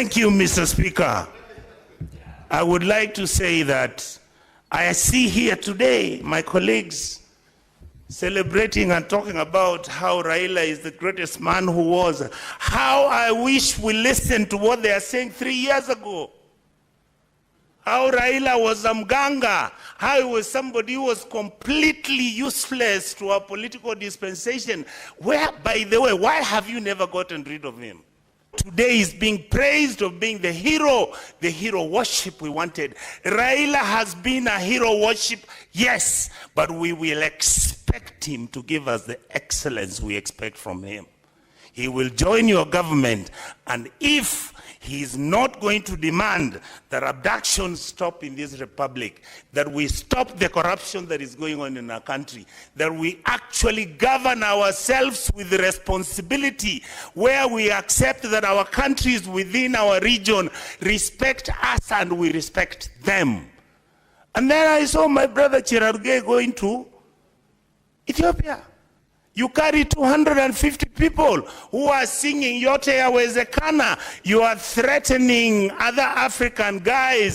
Thank you, Mr. Speaker. I would like to say that I see here today my colleagues celebrating and talking about how Raila is the greatest man who was. How I wish we listened to what they are saying 3 years ago. How Raila was a mganga, how he was somebody who was completely useless to our political dispensation. Where, by the way, why have you never gotten rid of him? Today is being praised of being the hero worship we wanted. Raila has been a hero worship, yes, but we will expect him to give us the excellence we expect from him. He will join your government, and if he is not going to demand that abductions stop in this republic, that we stop the corruption that is going on in our country, that we actually govern ourselves with responsibility, where we accept that our countries within our region respect us and we respect them. And then I saw my brother Cherargei going to Ethiopia. You carry 250 people who are singing Yote Yawezekana. You are threatening other African guys